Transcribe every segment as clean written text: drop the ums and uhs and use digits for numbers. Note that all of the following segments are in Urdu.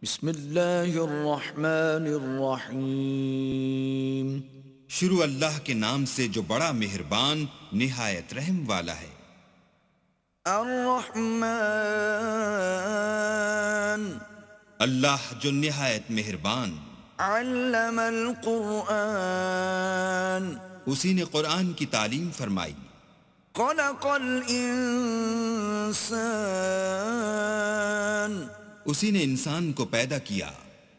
بسم اللہ الرحمن الرحیم۔ شروع اللہ کے نام سے جو بڑا مہربان نہایت رحم والا ہے۔ الرحمن اللہ جو نہایت مہربان، علم القرآن اسی نے قرآن کی تعلیم فرمائی۔ خلق الانسان اسی نے انسان کو پیدا کیا۔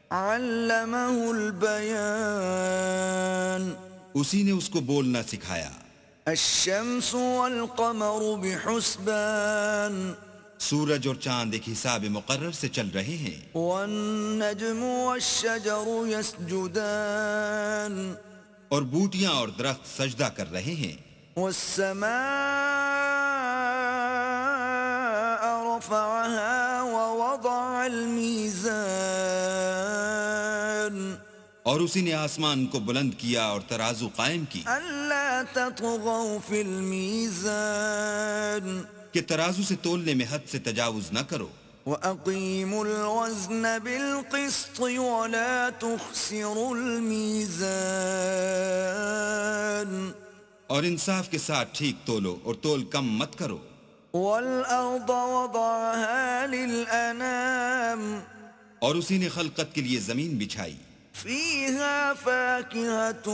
علمہ البیان اسی نے اس کو بولنا سکھایا۔ الشمس والقمر بحسبان سورج اور چاند ایک حساب مقرر سے چل رہے ہیں۔ والنجم والشجر يسجدان اور بوٹیاں اور درخت سجدہ کر رہے ہیں۔ والسماء رفعها ووضع الميزان اور اسی نے آسمان کو بلند کیا اور ترازو قائم کی ألا تطغوا في الميزان کہ ترازو سے تولنے میں حد سے تجاوز نہ کرو۔ وَأَقِيمُوا الْوَزْنَ بِالْقِسْطِ وَلَا تُخْسِرُوا الْمِيزَانَ اور انصاف کے ساتھ ٹھیک تولو اور تول کم مت کرو۔ وَالْأَرْضَ وَضَعَهَا لِلْأَنَامِ اور اسی نے خلقت کے لیے زمین بچھائی۔ فِيهَا فَاكِهَةٌ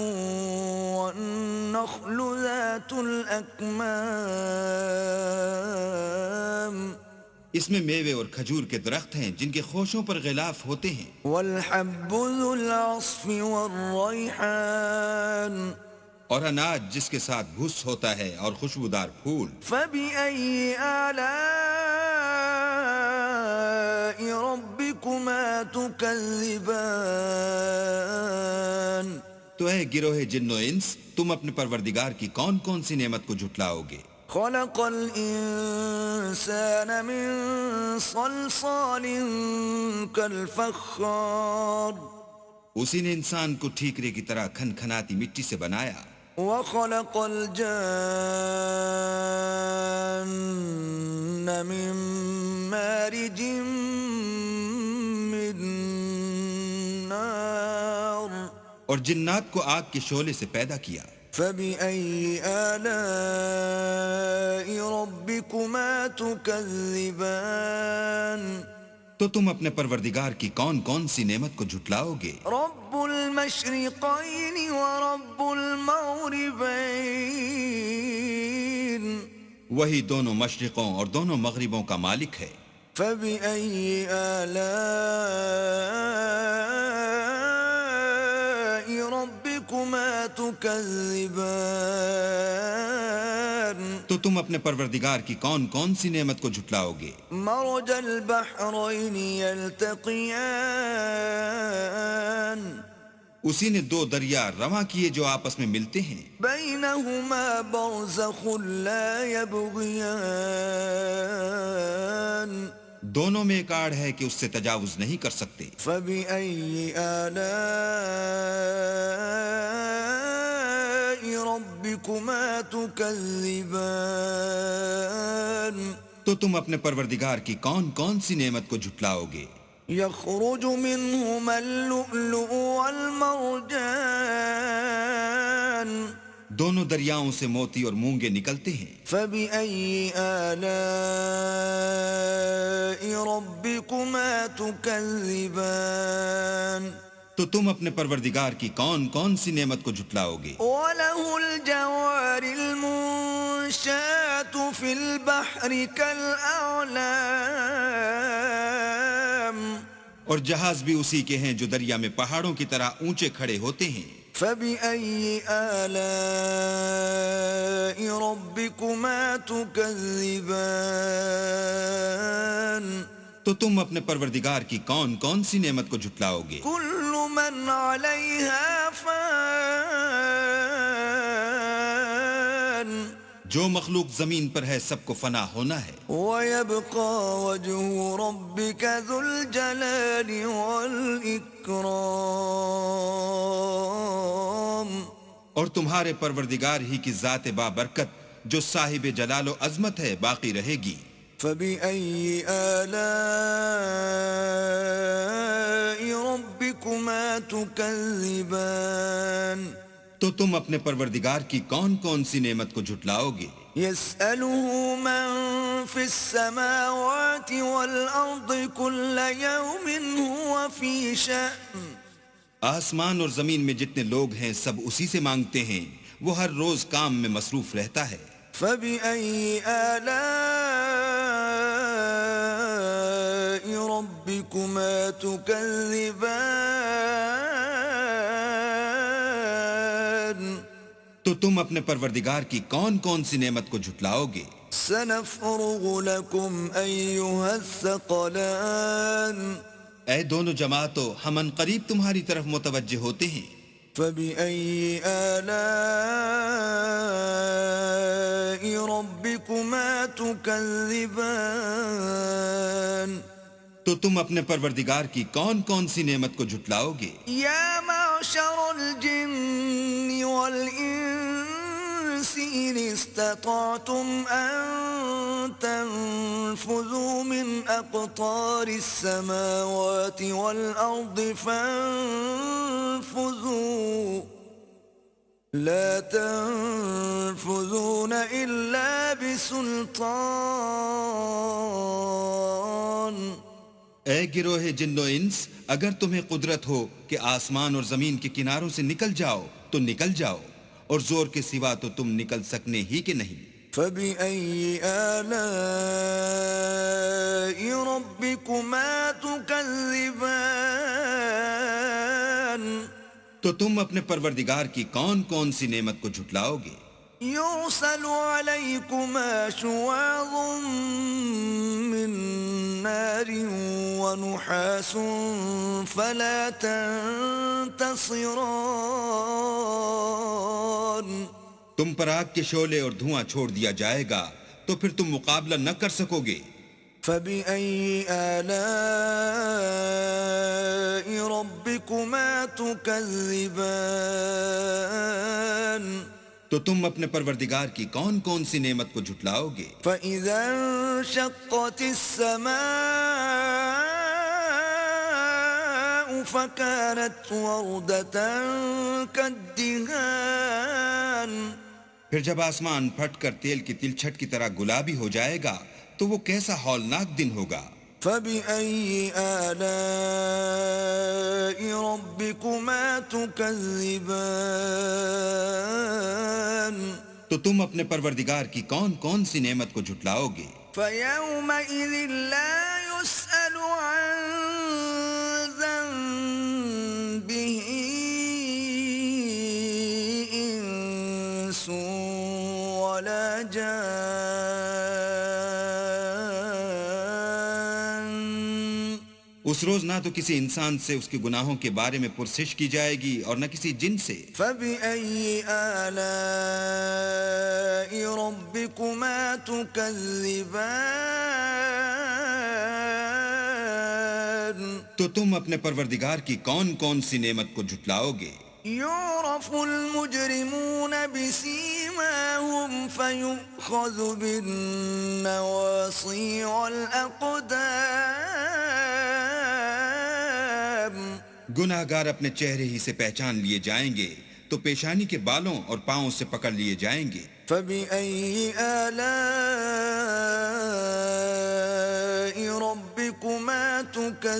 وَالنَّخْلُ ذَاتُ الْأَكْمَامِ اس میں میوے اور کھجور کے درخت ہیں جن کے خوشوں پر غلاف ہوتے ہیں۔ وَالْحَبُّ ذُو الْعَصْفِ وَالرَّيْحَانِ اور اناج جس کے ساتھ بھس ہوتا ہے اور خوشبودار پھول۔ فَبِأَيِّ آلَاءِ رَبِّكُمَا تُكَذِّبَانِ تو اے گروہ جن و انس، تم اپنے پروردگار کی کون کون سی نعمت کو جھٹلاؤ گے؟ خَلَقَ الْإِنسَانَ مِنْ صَلْصَالٍ كَالْفَخَّارِ اسی نے انسان کو ٹھیکرے کی طرح کھن کھناتی مٹی سے بنایا۔ وَخَلَقَ الْجَانَّ مِنْ مَارِجٍ مِّن نَّارٍ اور جنات کو آگ کے شعلے سے پیدا کیا۔ فَبِأَيِّ آلَاءِ رَبِّكُمَا تُكَذِّبَانِ تو تم اپنے پروردگار کی کون کون سی نعمت کو جھٹلاؤ گے؟ رَبُّ الْمَشْرِقَيْنِ وَرَبُّ الْمَغْرِبَيْنِ وہی دونوں مشرقوں اور دونوں مغربوں کا مالک ہے۔ فَبِأَيِّ آلَاءِ رَبِّكُمَا تُكَذِّبَانِ تو تم اپنے پروردگار کی کون کون سی نعمت کو جھٹلاؤ گے؟ مرج البحرين يلتقيان اسی نے دو دریا رواں کیے جو آپس میں ملتے ہیں۔ بينهما برزخ لا يبغيان دونوں میں ایک آڑ ہے کہ اس سے تجاوز نہیں کر سکتے۔ فبأي آلاء ربكما تكذبان تو تم اپنے پروردگار کی کون کون سی نعمت کو جھٹلاؤ گے؟ يخرج منهما اللؤلؤ والمرجان دونوں دریاؤں سے موتی اور مونگے نکلتے ہیں۔ فبأي آلاء ربكما تكذبان تو تم اپنے پروردگار کی کون کون سی نعمت کو جھٹلاؤ گے؟ وله الجوار المنشآت في البحر كالأعلام اور جہاز بھی اسی کے ہیں جو دریا میں پہاڑوں کی طرح اونچے کھڑے ہوتے ہیں۔ فبأي آلاء ربكما تكذبان تو تم اپنے پروردگار کی کون کون سی نعمت کو جھٹلاؤ گے؟ كل من عليها فان جو مخلوق زمین پر ہے سب کو فنا ہونا ہے۔ ويبقى وجه ربك ذو الجلال والإكرام اور تمہارے پروردگار ہی کی ذات بابرکت جو صاحب جلال و عظمت ہے باقی رہے گی۔ فبأي آلاء ربكما تكذبان تو تم اپنے پروردگار کی کون کون سی نعمت کو جھٹلاؤ گے؟ يسأله من في السماوات والأرض كل يوم هو في شأن آسمان اور زمین میں جتنے لوگ ہیں سب اسی سے مانگتے ہیں، وہ ہر روز کام میں مصروف رہتا ہے۔ فبأي آلاء ربكما تكذبان تو تم اپنے پروردگار کی کون کون سی نعمت کو جھٹلاؤ گے؟ سنفرغ لكم أيها الثقلان اے دونوں جماعتوں، ہم ان قریب تمہاری طرف متوجہ ہوتے ہیں۔ فبأي آلاء ربكما تكذبان تو تم اپنے پروردگار کی کون کون سی نعمت کو جھٹلاؤ گے؟ يا معشر الجن والإنس إن استطعتم أن تنفذوا من أقطار السماوات والأرض فانفذوا لا تنفذون إلا بسلطان اے گروہ جن و انس، اگر تمہیں قدرت ہو کہ آسمان اور زمین کے کناروں سے نکل جاؤ تو نکل جاؤ، اور زور کے سوا تو تم نکل سکنے ہی کہ نہیں۔ فبأي آلاء ربكما تكذبان تو تم اپنے پروردگار کی کون کون سی نعمت کو جھٹلاؤ گے؟ يرسل عليكما شواظ من نار ونحاس فلا تنتصران تم پر آگ کے شعلے اور دھواں چھوڑ دیا جائے گا تو پھر تم مقابلہ نہ کر سکو گے۔ فبأي آلاء ربكما تكذبان تو تم اپنے پروردگار کی کون کون سی نعمت کو جھٹلاؤ گے؟ فإذا انشقت السماء فكانت وردة كالدهان پھر جب آسمان پھٹ کر تیل کی تلچھٹ کی طرح گلابی ہو جائے گا تو وہ کیسا ہولناک دن ہوگا۔ فبأي آلاء ربكما تكذبان تو تم اپنے پروردگار کی کون کون سی نعمت کو جھٹلاؤ گے؟ فيومئذ لا يسأل عن ذنبه إنس ولا جان اس روز نہ تو کسی انسان سے اس کے گناہوں کے بارے میں پرسش کی جائے گی اور نہ کسی جن سے۔ فبأي آلاء ربكما تكذبان تو تم اپنے پروردگار کی کون کون سی نعمت کو جھٹلاؤ گے؟ يعرف المجرمون بسيماهم فيؤخذ بالنواصي والأقدام گناہ گار اپنے چہرے ہی سے پہچان لیے جائیں گے تو پیشانی کے بالوں اور پاؤں سے پکڑ لیے جائیں گے۔ فبأي آلاء ربكما تكذبان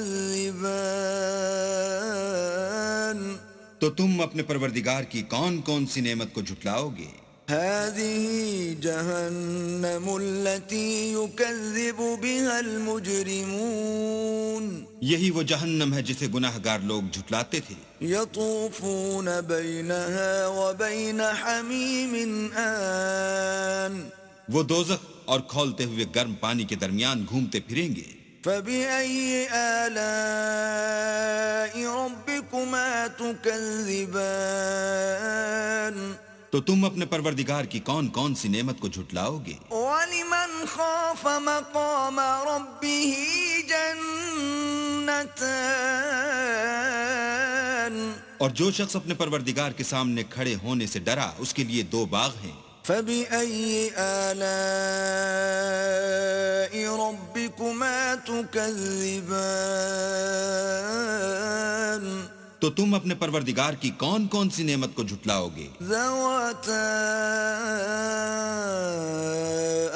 تو تم اپنے پروردگار کی کون کون سی نعمت کو جھٹلاؤ گے؟ هذه جهنم التي يكذب بها المجرمون یہی وہ جہنم ہے جسے گناہ گار لوگ جھٹلاتے تھے۔ يطوفون بينها وبين حميم آن وہ دوزخ اور کھولتے ہوئے گرم پانی کے درمیان گھومتے پھریں گے۔ فبأي آلاء ربكما تكذبان تو تم اپنے پروردگار کی کون کون سی نعمت کو جھٹلاؤ گے؟ ولمن خاف مقام ربه جنتان اور جو شخص اپنے پروردگار کے سامنے کھڑے ہونے سے ڈرا اس کے لیے 2 باغ ہیں۔ فبأي آلاء ربكما تكذبان تو تم اپنے پروردگار کی کون کون سی نعمت کو جھٹلاؤ گے؟ ذواتا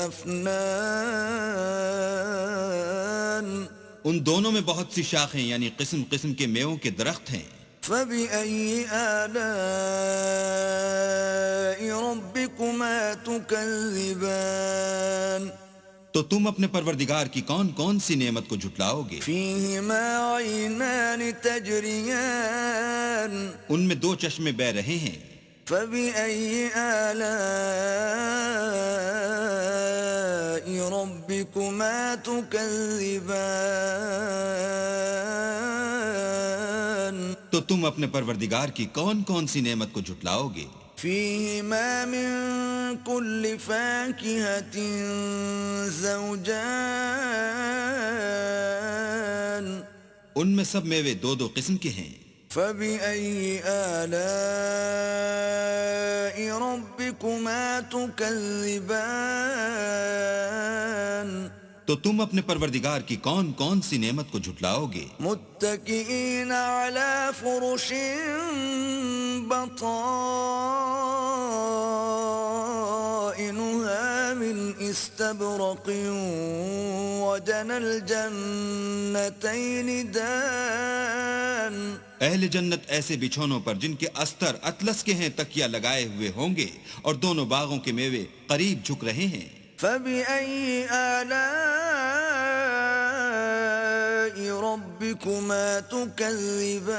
أفنان ان دونوں میں بہت سی شاخیں یعنی قسم قسم کے میووں کے درخت ہیں. فبأي آلاء ربكما تكذبان تو تم اپنے پروردگار کی کون کون سی نعمت کو جھٹلاؤ گے؟ فيهما عينان تجريان ان میں دو چشمے بہہ رہے ہیں. فبأي آلاء ربكما تكذبان تو تم اپنے پروردگار کی کون کون سی نعمت کو جھٹلاؤ گے؟ فيهما من كل فاكهة زوجان ان میں سب میوے دو دو قسم کے ہیں. فبأي آلاء ربكما تكذبان تو تم اپنے پروردگار کی کون کون سی نعمت کو جھٹلاؤ گے؟ متكئين على فرش بطائنها من استبرق وجنى الجنتين دان اہل جنت ایسے بچھونوں پر جن کے استر اطلس کے ہیں تکیہ لگائے ہوئے ہوں گے اور دونوں باغوں کے میوے قریب جھک رہے ہیں. فبأي آلاء ربكما تكذبان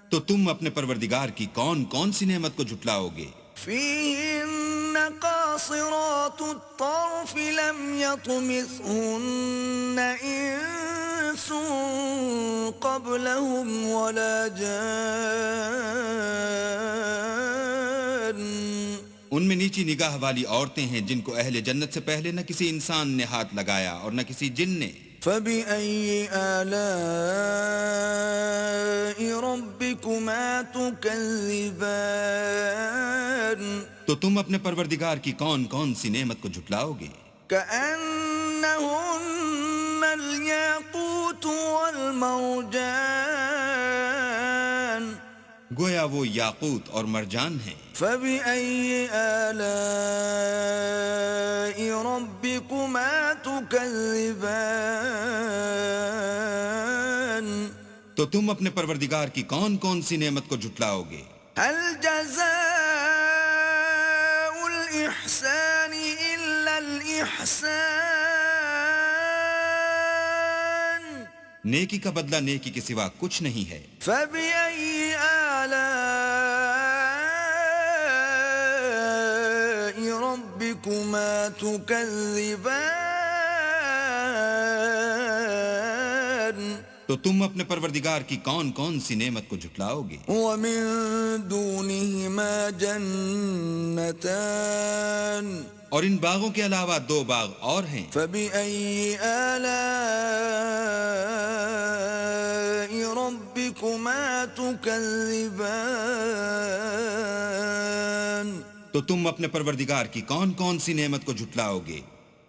تو تم اپنے پروردگار کی کون کون سی نعمت کو جھٹلاؤ گے؟ فيهن قاصرات الطرف لم يطمثهن إنس قبلهم ولا جان ان میں نیچی نگاہ والی عورتیں ہیں جن کو اہل جنت سے پہلے نہ کسی انسان نے ہاتھ لگایا اور نہ کسی جن نے. فبأي آلاء ربكما تكذبان تو تم اپنے پروردگار کی کون کون سی نعمت کو جھٹلاؤ گے؟ كأنهن الياقوت والمرجان گویا وہ یاقوت اور مرجان ہیں. فبأي آلاء ربكما تكذبان تو تم اپنے پروردگار کی کون کون سی نعمت کو جھٹلاؤ گے؟ هل جزاء الإحسان إلا الإحسان نیکی کا بدلہ نیکی کے سوا کچھ نہیں ہے. فبأي آلاء ربكما تكذبان تو تم اپنے پروردگار کی کون کون سی نعمت کو جھٹلاؤ گے؟ ومن دونهما جنتان اور ان باغوں کے علاوہ دو باغ اور ہیں. فبأي آلاء ربكما تكذبان تو تم اپنے پروردگار کی کون کون سی نعمت کو جھٹلاؤ گے؟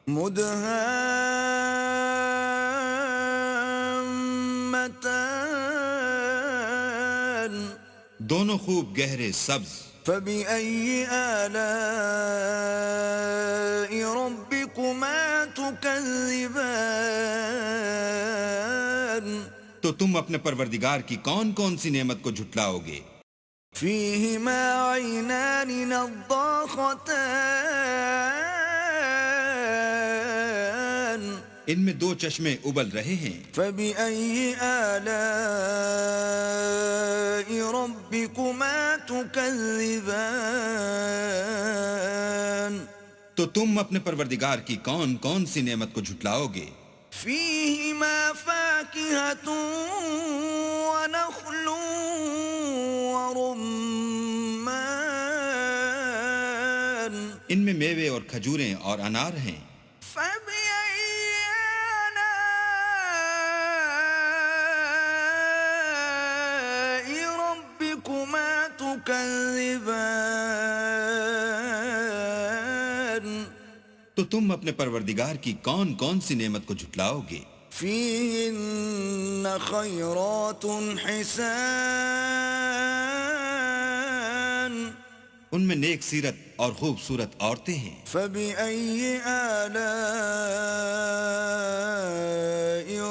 مدهامتان دونوں خوب گہرے سبز. فبأي آلاء ربكما تكذبان تو تم اپنے پروردگار کی کون کون سی نعمت کو جھٹلاؤ گے؟ فيهما عينان نضاختان ان میں دو چشمے ابل رہے ہیں. فبأي آلاء ربكما تكذبان تو تم اپنے پروردگار کی کون کون سی نعمت کو جھٹلاؤ گے؟ فيهما فاكهة ونخل ورمان ان میں میوے اور کھجوریں اور انار ہیں. فبأي آلاء ربكما تكذبان تو تم اپنے پروردگار کی کون کون سی نعمت کو جھٹلاؤ گے؟ فيهن خيرات حسان ان میں نیک سیرت اور خوبصورت عورتیں ہیں. فبأي آلاء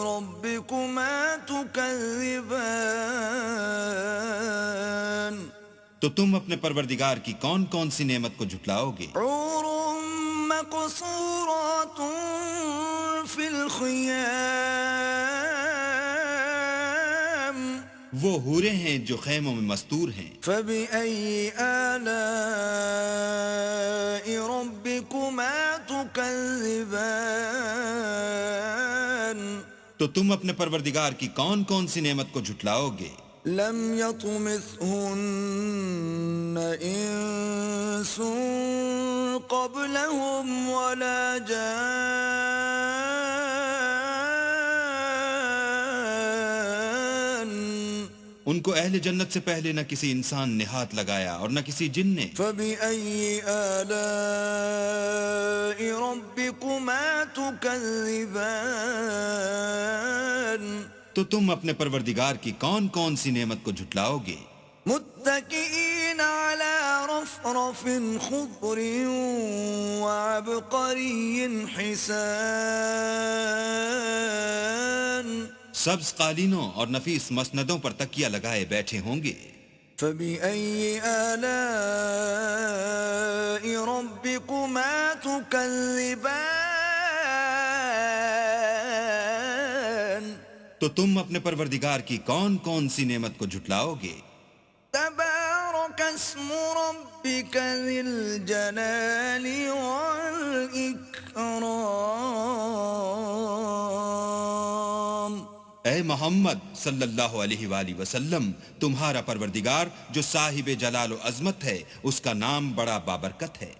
ربكما تكذبان تو تم اپنے پروردگار کی کون کون سی نعمت کو جھٹلاؤ گے؟ حور مقصورات في الخيام وہ حوریں ہیں جو خیموں میں مستور ہیں. فبأي آلاء ربكما تكذبان تو تم اپنے پروردگار کی کون کون سی نعمت کو جھٹلاؤ گے؟ لم يطمثهن انس قبلهم ولا جان ان کو اہل جنت سے پہلے نہ کسی انسان نے ہاتھ لگایا اور نہ کسی جن نے. فبأي آلاء ربكما تكذبان تو تم اپنے پروردگار کی کون کون سی نعمت کو جھٹلاؤ گے؟ متكئين على رفرف خضر وعبقري حسان سبز قالینوں اور نفیس مسندوں پر تکیہ لگائے بیٹھے ہوں گے. فبأي آلاء ربكما تكذبان تو تم اپنے پروردگار کی کون کون سی نعمت کو جھٹلاؤ گے؟ تبارك اسم ربك ذي الجلال والإكرام اے محمد صلی اللہ علیہ وآلہ وسلم، تمہارا پروردگار جو صاحب جلال و عظمت ہے، اس کا نام بڑا بابرکت ہے.